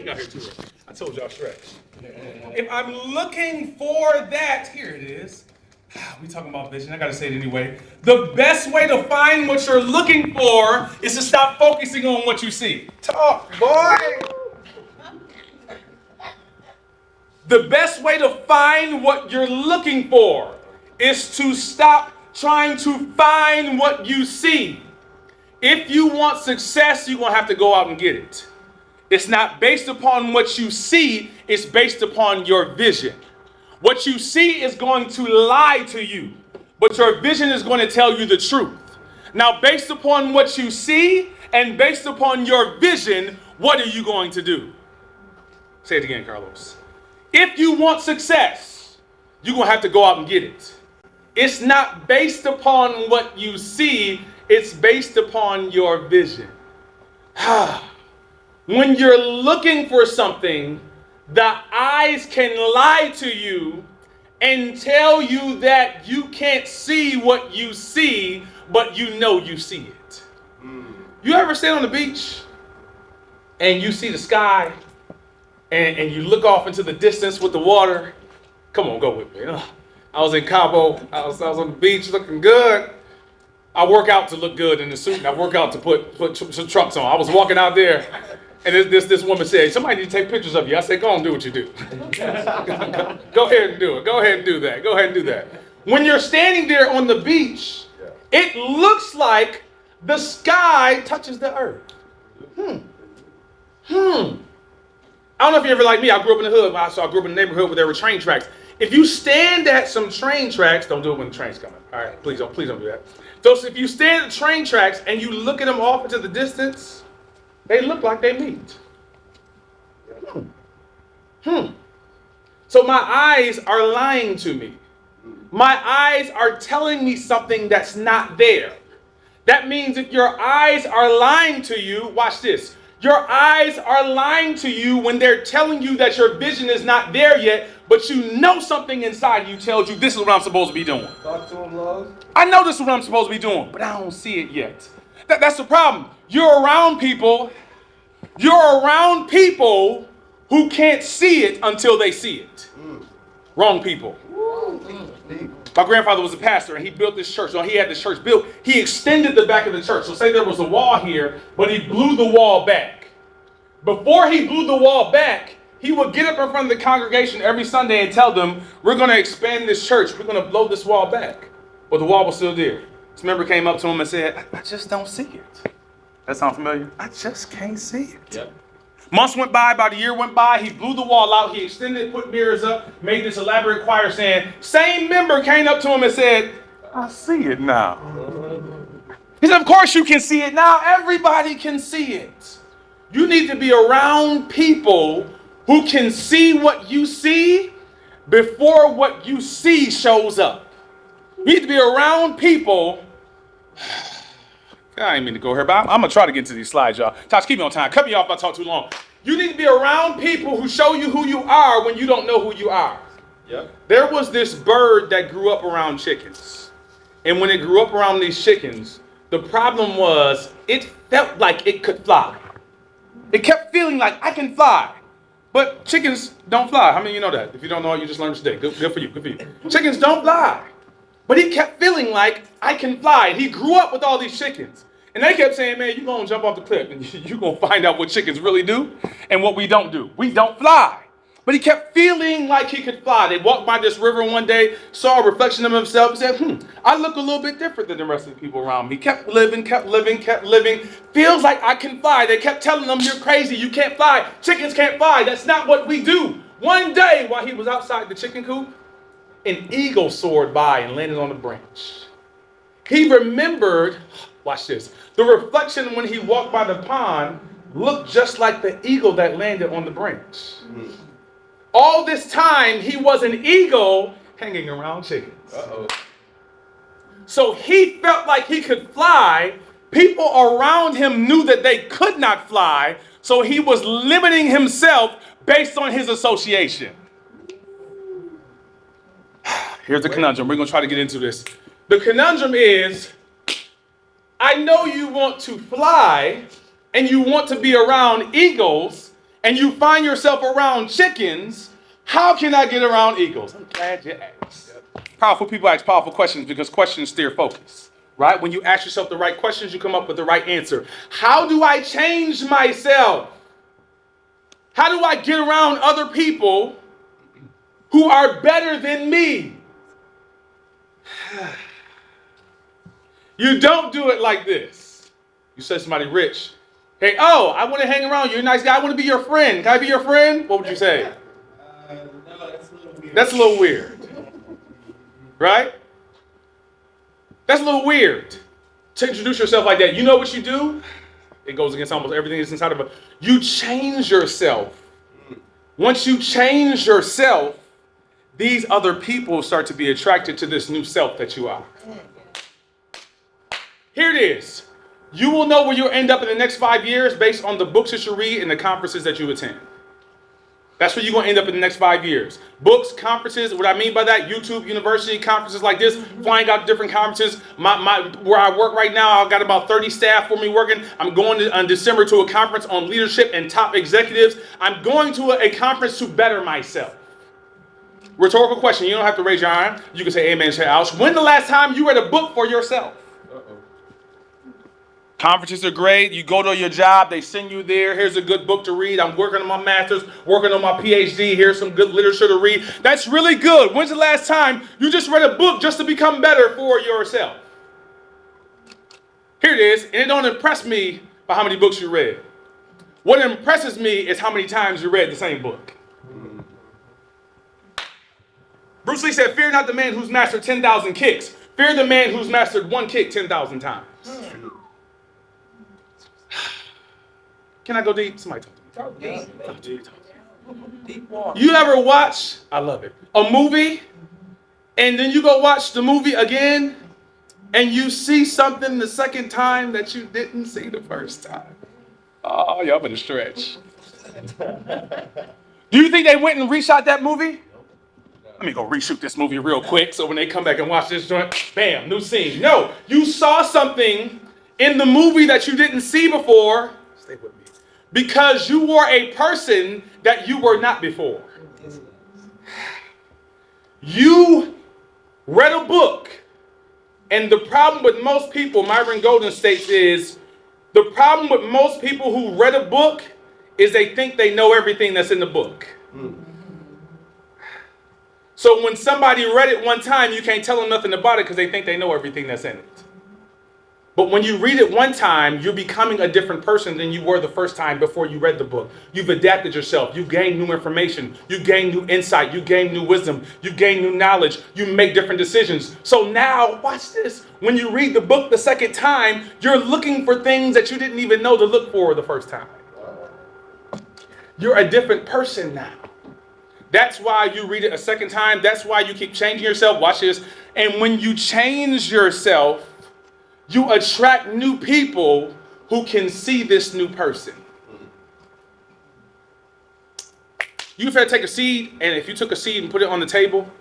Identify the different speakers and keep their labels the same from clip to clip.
Speaker 1: got here too early. I told y'all stretch. If I'm looking for that, here it is. We talking about vision. I got to say it anyway. The best way to find what you're looking for is to stop focusing on what you see. Talk, boy. The best way to find what you're looking for is to stop trying to find what you see. If you want success, you're going to have to go out and get it. It's not based upon what you see, it's based upon your vision. What you see is going to lie to you, but your vision is going to tell you the truth. Now, based upon what you see and based upon your vision, what are you going to do? Say it again, Carlos. If you want success, you're going to have to go out and get it. It's not based upon what you see, it's based upon your vision. When you're looking for something, the eyes can lie to you and tell you that you can't see what you see, but you know you see it. You ever stand on the beach and you see the sky and you look off into the distance with the water? Come on, go with me. I was in Cabo. I was on the beach looking good. I work out to look good in the suit, and I work out to put some trunks on. I was walking out there, and this woman said, somebody need to take pictures of you. I said, go on, do what you do. Go ahead and do it. Go ahead and do that. Go ahead and do that. When you're standing there on the beach, it looks like the sky touches the earth. I don't know if you're ever like me. I grew up in the hood, so I grew up in a neighborhood where there were train tracks. If you stand at some train tracks, don't do it when the train's coming. All right, please don't do that. So if you stand at the train tracks and you look at them off into the distance, they look like they meet. So my eyes are lying to me. My eyes are telling me something that's not there. That means if your eyes are lying to you, watch this. Your eyes are lying to you when they're telling you that your vision is not there yet, but you know something inside you tells you this is what I'm supposed to be doing.
Speaker 2: Talk to him, love.
Speaker 1: I know this is what I'm supposed to be doing, but I don't see it yet. That's the problem. You're around people who can't see it until they see it. Wrong people. My grandfather was a pastor, and he built this church. So he had this church built. He extended the back of the church. So say there was a wall here, but he blew the wall back. Before he blew the wall back, he would get up in front of the congregation every Sunday and tell them, we're going to expand this church. We're going to blow this wall back. But the wall was still there. This member came up to him and said, I just don't see it. That sound familiar? I just can't see it. Yep. Months went by, about a year went by, he blew the wall out, he extended it, put mirrors up, made this elaborate choir stand. Same member came up to him and said, I see it now. He said, of course you can see it now. Everybody can see it. You need to be around people who can see what you see before what you see shows up. You need to be around people. I ain't mean to go here, but I'm going to try to get into these slides, y'all. Tosh, keep me on time. Cut me off if I talk too long. You need to be around people who show you who you are when you don't know who you are. Yep. There was this bird that grew up around chickens. And when it grew up around these chickens, the problem was it felt like it could fly. It kept feeling like I can fly. But chickens don't fly. How many of you know that? If you don't know it, you just learned today. Good for you. Good for you. Chickens don't fly. But he kept feeling like I can fly. And he grew up with all these chickens. And they kept saying, man, you're going to jump off the cliff and you're going to find out what chickens really do and what we don't do. We don't fly. But he kept feeling like he could fly. They walked by this river one day, saw a reflection of himself, and said, I look a little bit different than the rest of the people around me. Kept living. Feels like I can fly. They kept telling him, you're crazy. You can't fly. Chickens can't fly. That's not what we do. One day, while he was outside the chicken coop, an eagle soared by and landed on a branch. He remembered, watch this, the reflection when he walked by the pond looked just like the eagle that landed on the branch. All this time, he was an eagle hanging around chickens. So he felt like he could fly. People around him knew that they could not fly, so he was limiting himself based on his association. Here's the conundrum. We're going to try to get into this. The conundrum is, I know you want to fly and you want to be around eagles, and you find yourself around chickens, how can I get around eagles? I'm glad you asked. Powerful people ask powerful questions because questions steer focus, right? When you ask yourself the right questions, you come up with the right answer. How do I change myself? How do I get around other people who are better than me? You don't do it like this. You say to somebody rich, hey, oh, I want to hang around you. You're a nice guy. I want to be your friend. Can I be your friend? What would you say?
Speaker 2: No, that's a little weird.
Speaker 1: That's a little weird. Right? That's a little weird to introduce yourself like that. You know what you do? It goes against almost everything that's inside of it. You change yourself. Once you change yourself, these other people start to be attracted to this new self that you are. Here it is. You will know where you'll end up in the next 5 years based on the books that you read and the conferences that you attend. That's where you're going to end up in the next 5 years. Books, conferences, what I mean by that, YouTube, university, conferences like this, flying out to different conferences. Where I work right now, I've got about 30 staff for me working. I'm going in December to a conference on leadership and top executives. I'm going to a conference to better myself. Rhetorical question. You don't have to raise your arm. You can say amen, say ouch. When the last time you read a book for yourself? Conferences are great. You go to your job, they send you there. Here's a good book to read. I'm working on my master's, working on my PhD. Here's some good literature to read. That's really good. When's the last time you just read a book just to become better for yourself? Here it is, and it don't impress me by how many books you read. What impresses me is how many times you read the same book. Bruce Lee said, fear not the man who's mastered 10,000 kicks. Fear the man who's mastered one kick 10,000 times. Can I go deep? Somebody talk to me. Deep water. You ever watch, I love it, a movie, and then you go watch the movie again, and you see something the second time that you didn't see the first time? Oh, y'all better stretch. Do you think they went and reshot that movie? Let me go reshoot this movie real quick so when they come back and watch this joint, bam, new scene. No, you saw something in the movie that you didn't see before. Stay with me. Because you were a person that you were not before. You read a book, and the problem with most people, Myron Golden states, is the problem with most people who read a book is they think they know everything that's in the book. So when somebody read it one time, you can't tell them nothing about it because they think they know everything that's in it. But when you read it one time, you're becoming a different person than you were the first time before you read the book. You've adapted yourself. You gain new information. You gain new insight. You gain new wisdom. You gain new knowledge. You make different decisions. So now, watch this. When you read the book the second time, you're looking for things that you didn't even know to look for the first time. You're a different person now. That's why you read it a second time. That's why you keep changing yourself. Watch this. And when you change yourself, you attract new people who can see this new person. You've had to take a seed, and if you took a seed and put it on the table,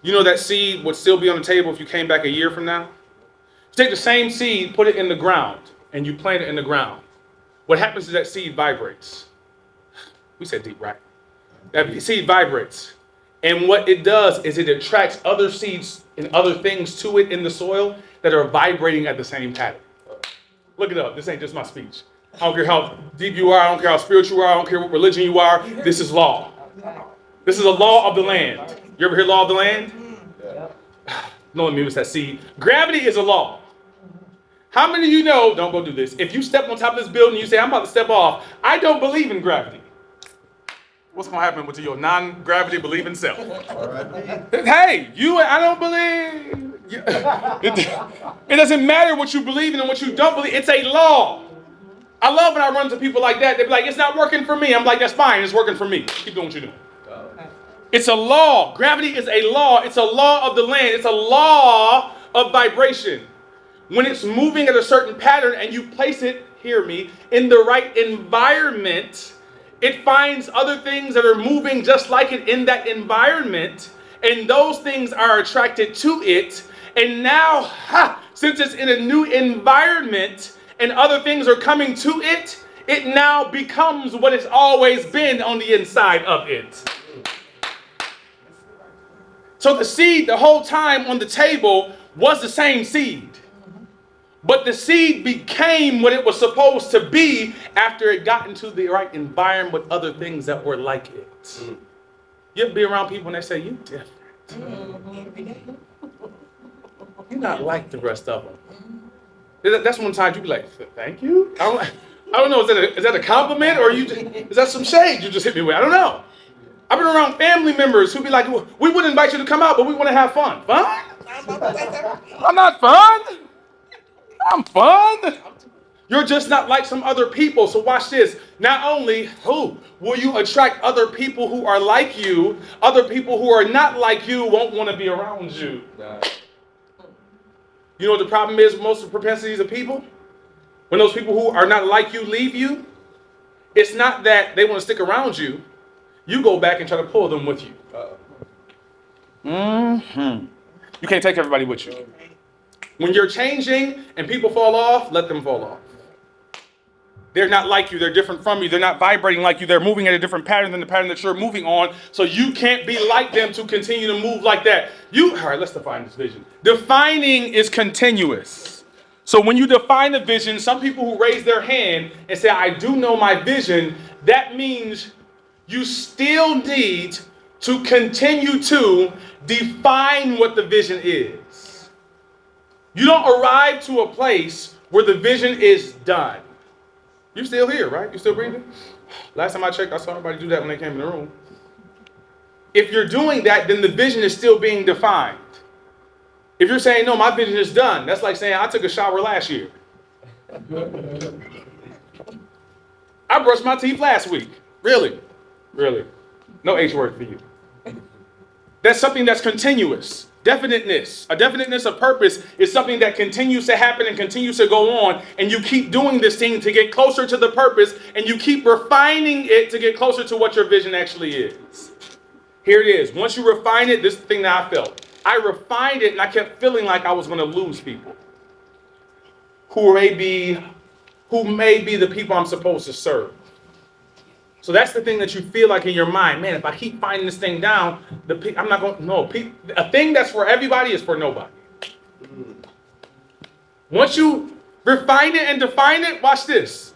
Speaker 1: you know that seed would still be on the table if you came back a year from now? You take the same seed, put it in the ground, and you plant it in the ground. What happens is that seed vibrates. We said deep, right? That seed vibrates. And what it does is it attracts other seeds and other things to it in the soil that are vibrating at the same pattern. Look it up. This ain't just my speech. I don't care how deep you are. I don't care how spiritual you are. I don't care what religion you are. This is law. This is a law of the land. You ever hear law of the land? No one means that seed. Gravity is a law. How many of you know, don't go do this, if you step on top of this building and you say, I'm about to step off, I don't believe in gravity. What's going to happen with your non-gravity believing self? Hey, I don't believe. It doesn't matter what you believe in and what you don't believe. It's a law. I love when I run to people like that. They're like, it's not working for me. I'm like, that's fine. It's working for me. Keep doing what you're doing. It's a law. Gravity is a law. It's a law of the land. It's a law of vibration. When it's moving at a certain pattern and you place it, hear me, in the right environment, it finds other things that are moving just like it in that environment, and those things are attracted to it. And now, since it's in a new environment and other things are coming to it, it now becomes what it's always been on the inside of it. So the seed the whole time on the table was the same seed. But the seed became what it was supposed to be after it got into the right environment with other things that were like it. You ever be around people and they say, you different. You're not like the rest of them. That's one time you be like, thank you? I don't know, is that a compliment or is that some shade you just hit me with? I don't know. I've been around family members who be like, we would invite you to come out, but we want to have fun. Fun? I'm not fun. I'm fun. You're just not like some other people. So watch this. Not only will you attract other people who are like you, other people who are not like you won't want to be around you. You know what the problem is with most of the propensities of people? When those people who are not like you leave you, it's not that they want to stick around you. You go back and try to pull them with you. You can't take everybody with you. When you're changing and people fall off, let them fall off. They're not like you. They're different from you. They're not vibrating like you. They're moving at a different pattern than the pattern that you're moving on. So you can't be like them to continue to move like that. All right, let's define this vision. Defining is continuous. So when you define a vision, some people who raise their hand and say, I do know my vision, that means you still need to continue to define what the vision is. You don't arrive to a place where the vision is done. You're still here, right? You're still breathing? Last time I checked, I saw everybody do that when they came in the room. If you're doing that, then the vision is still being defined. If you're saying, no, my vision is done, that's like saying, I took a shower last year. I brushed my teeth last week. Really? Really? No H word for you. That's something that's continuous. Definiteness. A definiteness of purpose is something that continues to happen and continues to go on, and you keep doing this thing to get closer to the purpose, and you keep refining it to get closer to what your vision actually is. Here it is. Once you refine it, this is the thing that I felt. I refined it, and I kept feeling like I was going to lose people who may be the people I'm supposed to serve. So that's the thing that you feel like in your mind. Man, if I keep finding this thing down, I'm not going to, no. A thing that's for everybody is for nobody. Once you refine it and define it, watch this.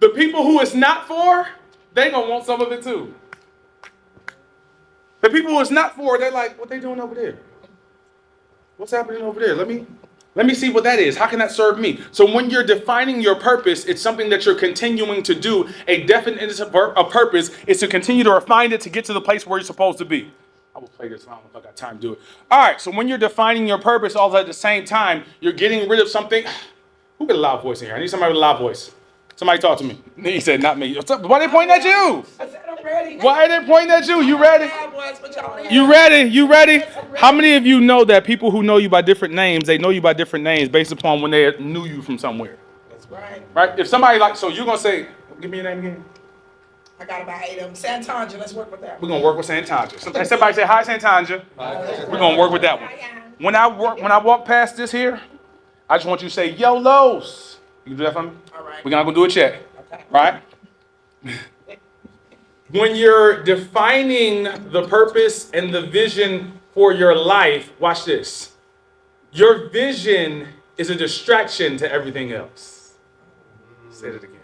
Speaker 1: The people who it's not for, they going to want some of it too. The people who it's not for, they're like, what they doing over there? What's happening over there? Let me see what that is. How can that serve me? So when you're defining your purpose, it's something that you're continuing to do. A definite purpose is to continue to refine it to get to the place where you're supposed to be. I will play this. I don't know if I got time to do it. All right. So when you're defining your purpose, all at the same time, you're getting rid of something. Who got a loud voice in here? I need somebody with a loud voice. Somebody talk to me. He said, not me. Why they pointing at you?
Speaker 2: I said I'm ready.
Speaker 1: Why are they pointing at you? You ready? You ready? You ready? How many of you know that people who know you by different names, they know you by different names based upon when they knew you from somewhere?
Speaker 2: That's right.
Speaker 1: Right? If somebody so you're going to say, give me your name again.
Speaker 2: I got about 8 of them. Santanja, let's work with that.
Speaker 1: We're going to work with Santanja. Somebody say, hi, Santanja. We're going to work with that one. When I walk past this here, I just want you to say, yo, Los. You can do that for me?
Speaker 2: All right.
Speaker 1: We're not going to do a check.
Speaker 2: Okay.
Speaker 1: Right? When you're defining the purpose and the vision for your life, watch this. Your vision is a distraction to everything else. Say it again.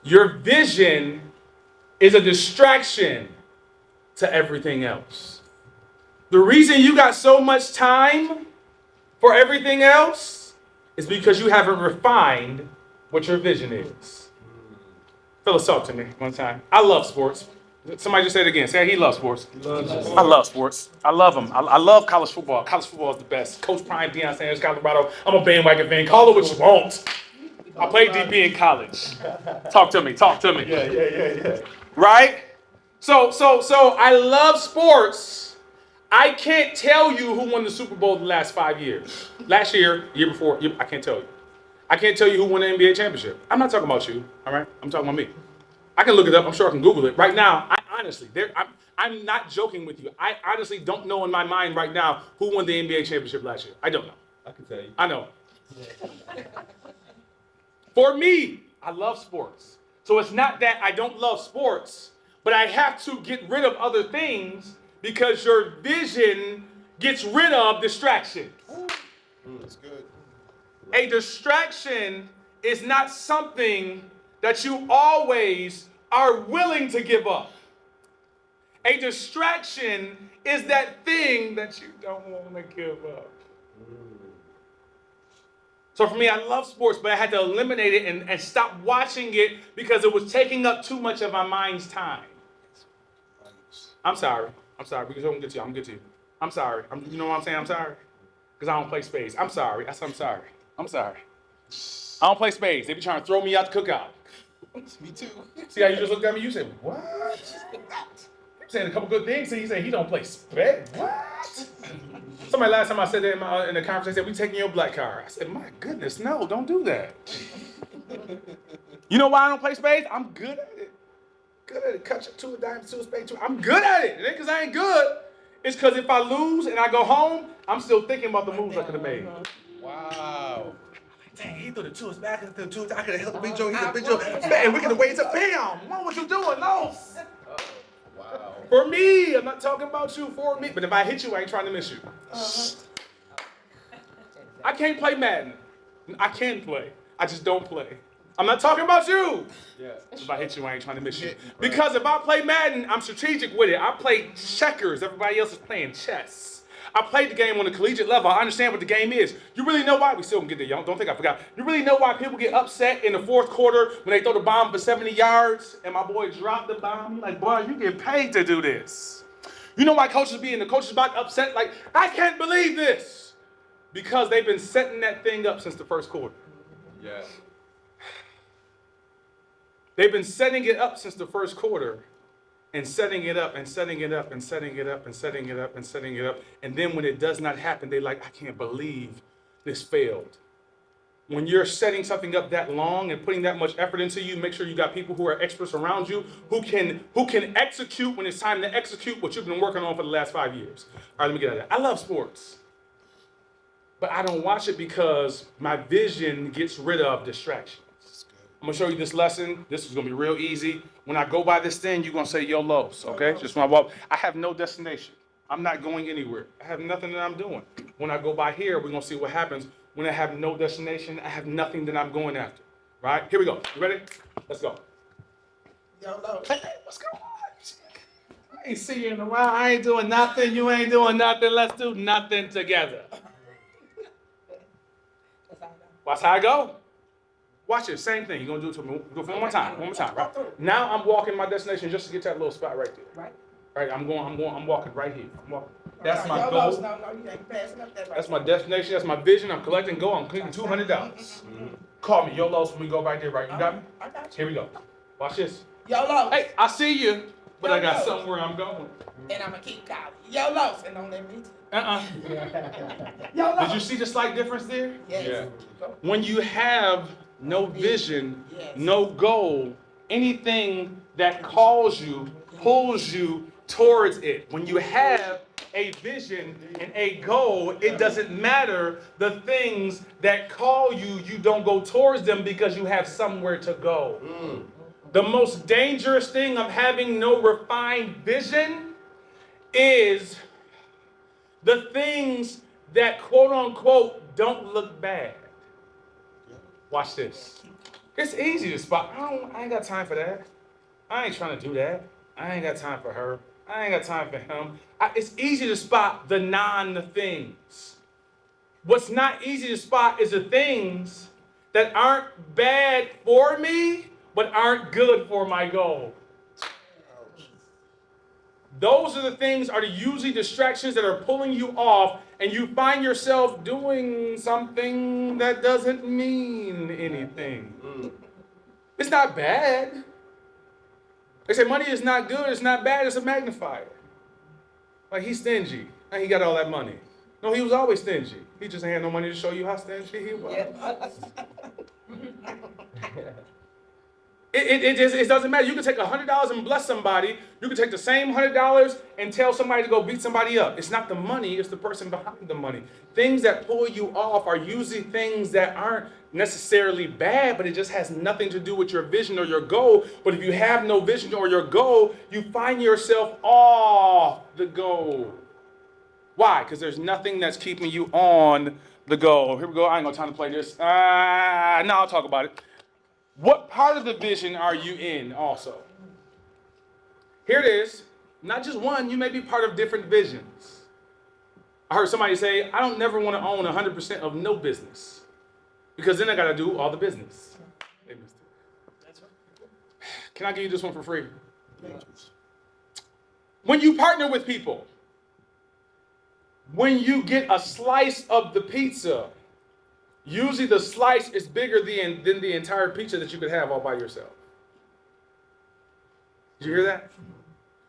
Speaker 1: Your vision is a distraction to everything else. The reason you got so much time for everything else is because you haven't refined what your vision is. Fellas, talk to me one time. I love sports. Somebody just say it again. Say he loves sports. I love sports. I love them. I love college football. College football is the best. Coach Prime, Deion Sanders, Colorado. I'm a bandwagon fan. Call it what you want. I played DB in college. Talk to me. Talk to me.
Speaker 2: Yeah.
Speaker 1: Right? So I love sports. I can't tell you who won the Super Bowl the last 5 years. Last year, year before, I can't tell you. I can't tell you who won the NBA championship. I'm not talking about you, all right? I'm talking about me. I can look it up. I'm sure I can Google it. Right now, I'm not joking with you. I honestly don't know in my mind right now who won the NBA championship last year. I don't know.
Speaker 3: I can tell you.
Speaker 1: I know. For me, I love sports. So it's not that I don't love sports, but I have to get rid of other things because your vision gets rid of distraction.
Speaker 3: That's good.
Speaker 1: A distraction is not something that you always are willing to give up. A distraction is that thing that you don't want to give up. So for me, I love sports, but I had to eliminate it and stop watching it because it was taking up too much of my mind's time. I'm sorry. Because I'm gonna get to you. I'm gonna get to you. I'm sorry. You know what I'm saying? I'm sorry. Because I don't play spades. I'm sorry. I said I'm sorry. I'm sorry. I don't play spades. They be trying to throw me out the cookout.
Speaker 3: Me too.
Speaker 1: See how you just looked at me? You said, what? I'm saying a couple good things. And he said he don't play spades. What? Somebody last time I said that in the conference, they said, we taking your black card. I said, my goodness, no, don't do that. You know why I don't play spades? I'm good at it. Good at it. Cut you two a dime, two a spade, two. I'm good at it. It ain't because I ain't good. It's because if I lose and I go home, I'm still thinking about the moves I could have made.
Speaker 3: Wow.
Speaker 4: Dang, he threw the tools back and threw the tools. I could have helped Big Joe. He said, Big Joe, man, we could have waited up. Bam! What was you doing? No.
Speaker 3: Wow.
Speaker 1: For me, I'm not talking about you, for me. But if I hit you, I ain't trying to miss you. I can't play Madden. I can play. I just don't play. I'm not talking about you.
Speaker 3: Yeah.
Speaker 1: If I hit you, I ain't trying to miss you. Because if I play Madden, I'm strategic with it. I play checkers. Everybody else is playing chess. I played the game on the collegiate level. I understand what the game is. You really know why? We still don't get there, y'all. Don't think I forgot. You really know why people get upset in the fourth quarter when they throw the bomb for 70 yards and my boy dropped the bomb? You're like, boy, you get paid to do this. You know why coaches be in the coaches box upset? Like, I can't believe this. Because they've been setting that thing up since the first quarter.
Speaker 3: Yeah.
Speaker 1: They've been setting it up since the first quarter. And setting it up and setting it up and setting it up and setting it up and setting it up. And then when it does not happen, they're like, I can't believe this failed. When you're setting something up that long and putting that much effort into you, make sure you got people who are experts around you who can execute when it's time to execute what you've been working on for the last 5 years. All right, let me get out of that. I love sports. But I don't watch it because my vision gets rid of distraction. I'm gonna show you this lesson. This is gonna be real easy. When I go by this thing, you're gonna say YOLOs, okay? Just when I walk, I have no destination. I'm not going anywhere. I have nothing that I'm doing. When I go by here, we're gonna see what happens. When I have no destination, I have nothing that I'm going after. Right? Here we go. You ready? Let's go.
Speaker 2: YOLO.
Speaker 1: Hey, what's going on? I ain't see you in a while. I ain't doing nothing. You ain't doing nothing. Let's do nothing together. Watch how I go. Watch it, same thing. You're gonna do it to me. Go for one more time. Right? Now I'm walking my destination just to get to that little spot right there.
Speaker 2: Right.
Speaker 1: Right. I'm walking right here. I'm walking. That's my
Speaker 2: YOLOs.
Speaker 1: goal.
Speaker 2: No, you ain't passing up that right.
Speaker 1: That's my destination. That's my vision. I'm collecting gold. I'm clicking $200. Call me YOLOs when we go right there. Right. You got me?
Speaker 2: I got you.
Speaker 1: Here we go. Watch this.
Speaker 2: YOLO.
Speaker 1: Hey, I see you, but I got
Speaker 2: YOLOs.
Speaker 1: somewhere I'm going.
Speaker 2: And I'm going to keep calling. YOLOs. And don't let me too.
Speaker 1: YOLOs. Did you see the slight difference there?
Speaker 2: Yes.
Speaker 1: When you have no vision,
Speaker 2: Yes.
Speaker 1: no goal, anything that calls you, pulls you towards it. When you have a vision and a goal, it doesn't matter the things that call you, you don't go towards them because you have somewhere to go. The most dangerous thing of having no refined vision is the things that quote unquote don't look bad. Watch this. It's easy to spot. I ain't got time for that. I ain't trying to do that. I ain't got time for her. I ain't got time for him. It's easy to spot the non-things. What's not easy to spot is the things that aren't bad for me, but aren't good for my goal. Those are the things are usually distractions that are pulling you off, and you find yourself doing something that doesn't mean anything. It's not bad. They say money is not good, it's not bad, it's a magnifier. Like he's stingy, and he got all that money. No, he was always stingy. He just ain't had no money to show you how stingy he was. It doesn't matter. You can take $100 and bless somebody. You can take the same $100 and tell somebody to go beat somebody up. It's not the money, it's the person behind the money. Things that pull you off are usually things that aren't necessarily bad, but it just has nothing to do with your vision or your goal. But if you have no vision or your goal, you find yourself off the goal. Why? Because there's nothing that's keeping you on the goal. Here we go. I ain't got time to play this. No, I'll talk about it. What part of the vision are you in also? Here it is. Not just one, you may be part of different visions. I heard somebody say, I don't never want to own 100% of no business. Because then I got to do all the business. They missed it.
Speaker 4: That's right.
Speaker 1: Can I give you this one for free? When you partner with people, when you get a slice of the pizza, usually the slice is bigger than the entire pizza that you could have all by yourself. Did you hear that?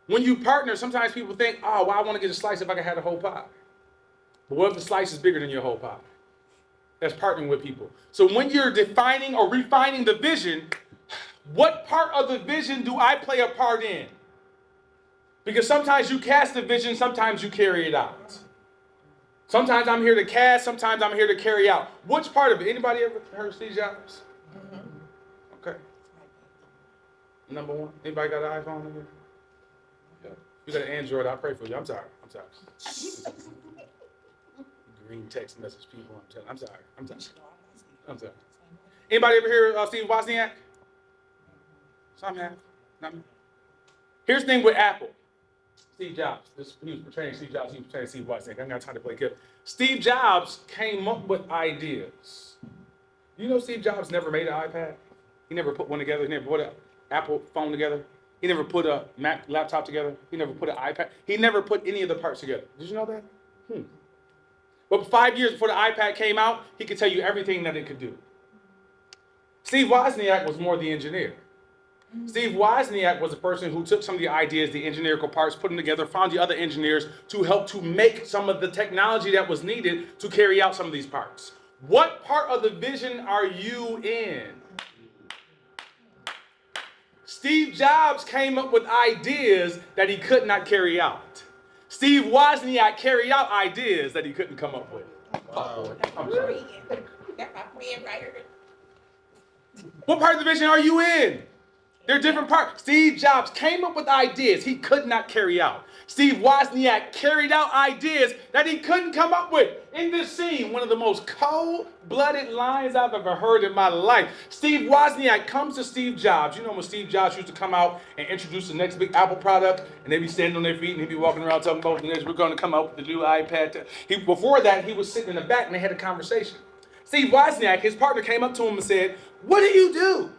Speaker 1: When you partner, sometimes people think, oh, well, I want to get a slice if I can have the whole pie. But what if the slice is bigger than your whole pie? That's partnering with people. So when you're defining or refining the vision, what part of the vision do I play a part in? Because sometimes you cast the vision, sometimes you carry it out. Sometimes I'm here to cast, sometimes I'm here to carry out. Which part of it? Anybody ever heard of Steve Jobs? Okay. Number one. Anybody got an iPhone in here? Yeah. You got an Android, I'll pray for you. I'm sorry. Green text message people, I'm sorry. Anybody ever hear of Steve Wozniak? Some have. Not me. Here's the thing with Apple. Steve Jobs. He was portraying Steve Jobs. He was portraying Steve Wozniak. I ain't got time to play kid. Steve Jobs came up with ideas. You know Steve Jobs never made an iPad? He never put one together. He never put an Apple phone together. He never put a Mac laptop together. He never put an iPad. He never put any of the parts together. Did you know that? But 5 years before the iPad came out, he could tell you everything that it could do. Steve Wozniak was more the engineer. Steve Wozniak was the person who took some of the ideas, the engineering parts, put them together, found the other engineers to help to make some of the technology that was needed to carry out some of these parts. What part of the vision are you in? Steve Jobs came up with ideas that he could not carry out. Steve Wozniak carried out ideas that he couldn't come up with.
Speaker 3: Wow.
Speaker 2: That's my friend. That's my friend right here.
Speaker 1: What part of the vision are you in? They're different parts. Steve Jobs came up with ideas he could not carry out. Steve Wozniak carried out ideas that he couldn't come up with. In this scene, one of the most cold-blooded lines I've ever heard in my life. Steve Wozniak comes to Steve Jobs. You know when Steve Jobs used to come out and introduce the next big Apple product, and they'd be standing on their feet, and he'd be walking around talking about, we're going to come out with the new iPad. Before that, he was sitting in the back, and they had a conversation. Steve Wozniak, his partner, came up to him and said, "What do you do?"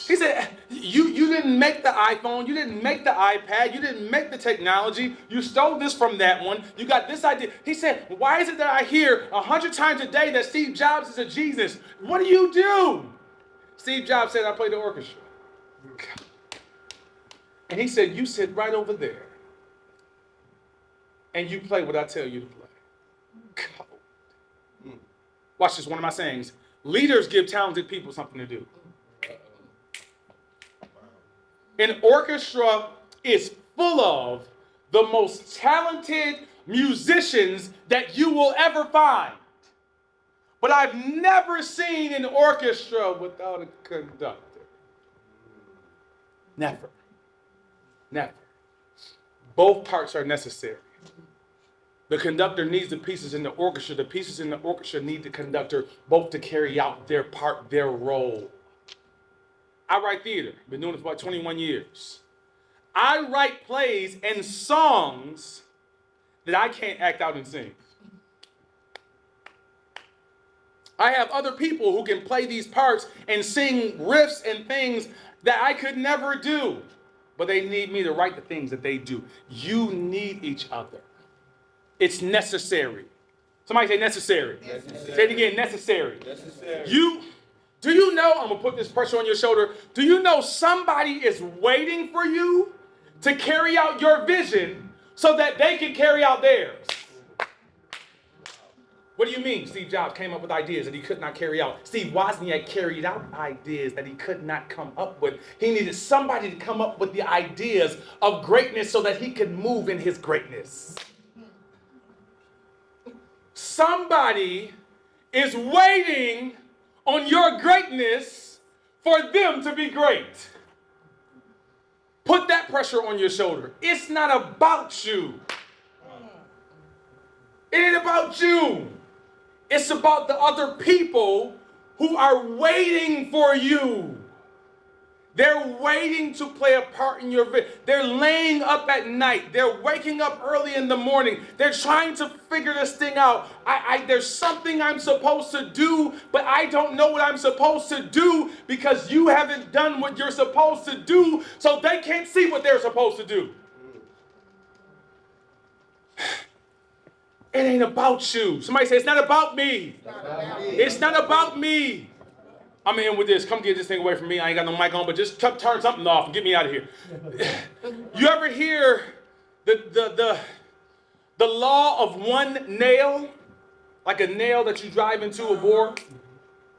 Speaker 1: He said, you didn't make the iPhone, you didn't make the iPad, you didn't make the technology, you stole this from that one, you got this idea. He said, why is it that I hear 100 times a day that Steve Jobs is a Jesus? What do you do? Steve Jobs said, I play the orchestra. And he said, you sit right over there and you play what I tell you to play. God. Watch this, one of my sayings. Leaders give talented people something to do. An orchestra is full of the most talented musicians that you will ever find. But I've never seen an orchestra without a conductor. Never. Both parts are necessary. The conductor needs the pieces in the orchestra. The pieces in the orchestra need the conductor both to carry out their part, their role. I write theater. Been doing it for about 21 years. I write plays and songs that I can't act out and sing. I have other people who can play these parts and sing riffs and things that I could never do. But they need me to write the things that they do. You need each other. It's necessary. Somebody say necessary. Say it again, necessary. Do you know, I'm going to put this pressure on your shoulder, do you know somebody is waiting for you to carry out your vision so that they can carry out theirs? What do you mean Steve Jobs came up with ideas that he could not carry out? Steve Wozniak carried out ideas that he could not come up with. He needed somebody to come up with the ideas of greatness so that he could move in his greatness. Somebody is waiting on your greatness for them to be great. Put that pressure on your shoulder. It's not about you. It ain't about you. It's about the other people who are waiting for you. They're waiting to play a part in your vision. They're laying up at night. They're waking up early in the morning. They're trying to figure this thing out. There's something I'm supposed to do, but I don't know what I'm supposed to do because you haven't done what you're supposed to do, so they can't see what they're supposed to do. It ain't about you. Somebody say, it's not about me. It's not about me. I'm in with this. Come get this thing away from me. I ain't got no mic on, but just turn something off and get me out of here. You ever hear the law of one nail? Like a nail that you drive into a board?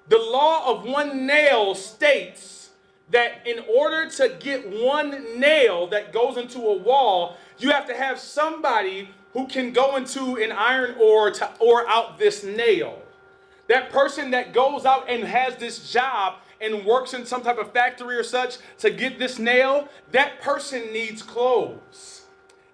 Speaker 1: The law of one nail states that in order to get one nail that goes into a wall, you have to have somebody who can go into an iron ore to ore out this nail. That person that goes out and has this job and works in some type of factory or such to get this nail, that person needs clothes.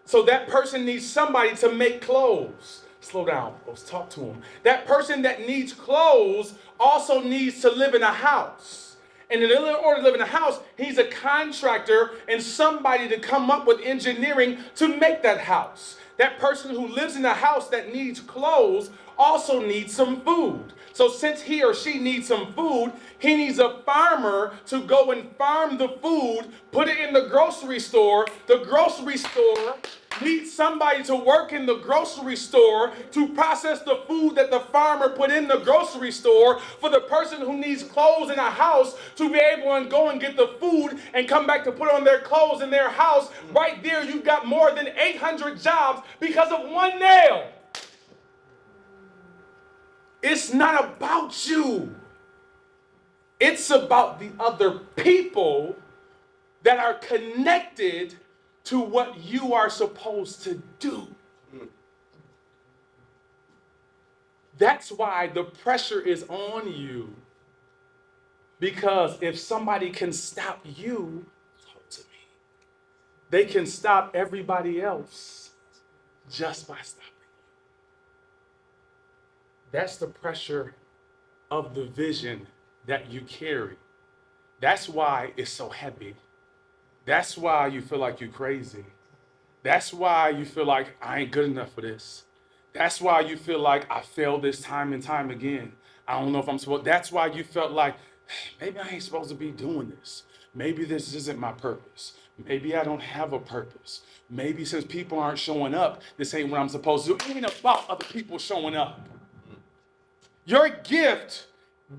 Speaker 1: So that person needs somebody to make clothes. Slow down, let's talk to him. That person that needs clothes also needs to live in a house. And in order to live in a house, he's a contractor and somebody to come up with engineering to make that house. That person who lives in a house that needs clothes also needs some food. So since he or she needs some food, he needs a farmer to go and farm the food, put it in the grocery store. The grocery store needs somebody to work in the grocery store to process the food that the farmer put in the grocery store for the person who needs clothes in a house to be able to go and get the food and come back to put on their clothes in their house. Right there, you've got more than 800 jobs because of one nail. It's not about you. It's about the other people that are connected to what you are supposed to do. That's why the pressure is on you. Because if somebody can stop you, talk to me, they can stop everybody else just by stopping. That's the pressure of the vision that you carry. That's why it's so heavy. That's why you feel like you're crazy. That's why you feel like I ain't good enough for this. That's why you feel like I failed this time and time again. I don't know if I'm supposed. That's why you felt like maybe I ain't supposed to be doing this. Maybe this isn't my purpose. Maybe I don't have a purpose. Maybe since people aren't showing up, this ain't what I'm supposed to do. It ain't about other people showing up. Your gift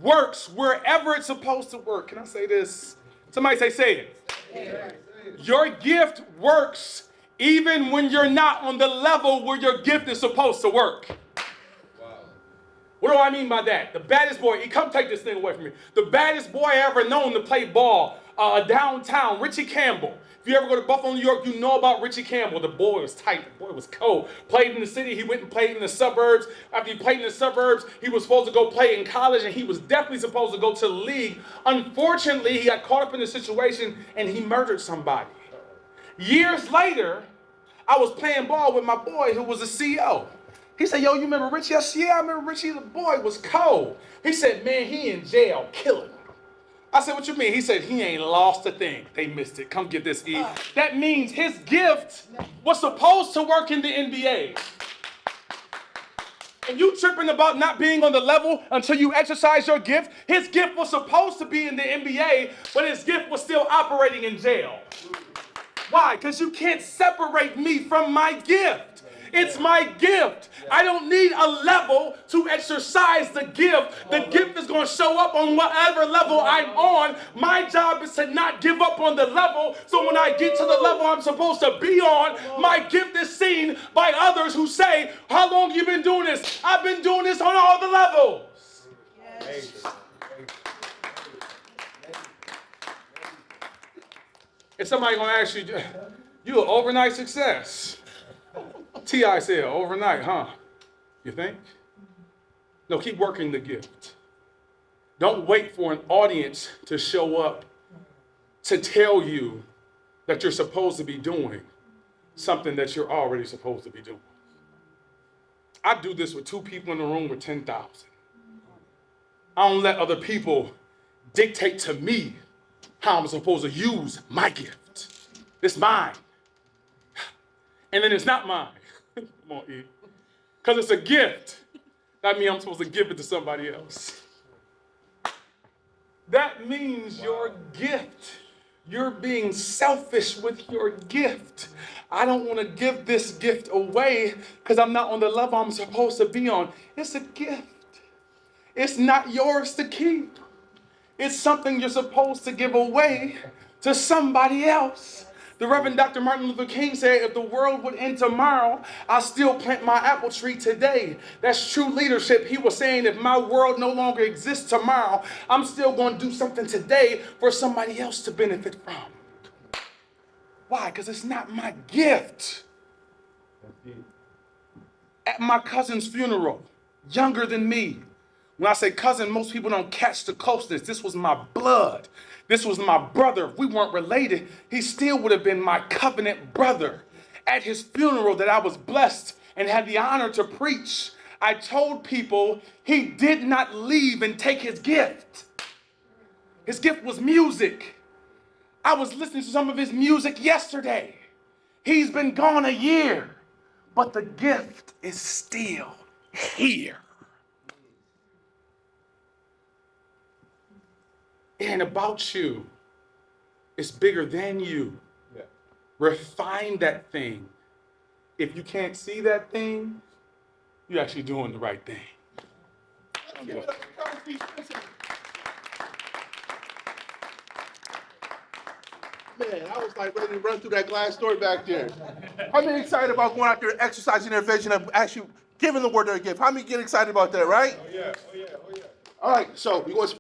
Speaker 1: works wherever it's supposed to work. Can I say this? Somebody say it. Yeah. Your gift works even when you're not on the level where your gift is supposed to work. Wow. What do I mean by that? The baddest boy, come take this thing away from me. The baddest boy ever known to play ball downtown, Richie Campbell. If you ever go to Buffalo, New York, you know about Richie Campbell. The boy was tight. The boy was cold. Played in the city. He went and played in the suburbs. After he played in the suburbs, he was supposed to go play in college, and he was definitely supposed to go to the league. Unfortunately, he got caught up in the situation, and he murdered somebody. Years later, I was playing ball with my boy who was a CEO. He said, yo, you remember Richie? I said, yeah, I remember Richie. The boy was cold. He said, man, he in jail killing. I said, what you mean? He said, he ain't lost a thing. They missed it. Come get this, E. That means his gift was supposed to work in the NBA. And you tripping about not being on the level until you exercise your gift. His gift was supposed to be in the NBA, but his gift was still operating in jail. Why? Because you can't separate me from my gift. It's my gift. I don't need a level to exercise the gift. The gift is going to show up on whatever level I'm on. My job is to not give up on the level. So when I get to the level I'm supposed to be on, my gift is seen by others who say, how long have you been doing this? I've been doing this on all the levels. If somebody going to ask you, you an overnight success. T.I. said, overnight, huh? You think? No, keep working the gift. Don't wait for an audience to show up to tell you that you're supposed to be doing something that you're already supposed to be doing. I do this with 2 people in the room with 10,000. I don't let other people dictate to me how I'm supposed to use my gift. It's mine. And then it's not mine. Come on, E. Because it's a gift. That means I'm supposed to give it to somebody else. That means your gift. You're being selfish with your gift. I don't want to give this gift away because I'm not on the level I'm supposed to be on. It's a gift. It's not yours to keep. It's something you're supposed to give away to somebody else. The Reverend Dr. Martin Luther King said, if the world would end tomorrow, I still plant my apple tree today. That's true leadership. He was saying, if my world no longer exists tomorrow, I'm still going to do something today for somebody else to benefit from. Why? Because it's not my gift. At my cousin's funeral, younger than me. When I say cousin, most people don't catch the closeness. This was my blood. This was my brother. If we weren't related, he still would have been my covenant brother. At his funeral that I was blessed and had the honor to preach, I told people he did not leave and take his gift. His gift was music. I was listening to some of his music yesterday. He's been gone a year, but the gift is still here. It ain't about you. It's bigger than you.
Speaker 3: Yeah.
Speaker 1: Refine that thing. If you can't see that thing, you're actually doing the right thing.
Speaker 4: Man, I was like ready to run through that glass door back there. How many excited about going out there and exercising their vision and actually giving the word their gift? How many get excited about that, right?
Speaker 3: Oh yeah. Oh yeah. Oh yeah.
Speaker 4: All right, so we're going to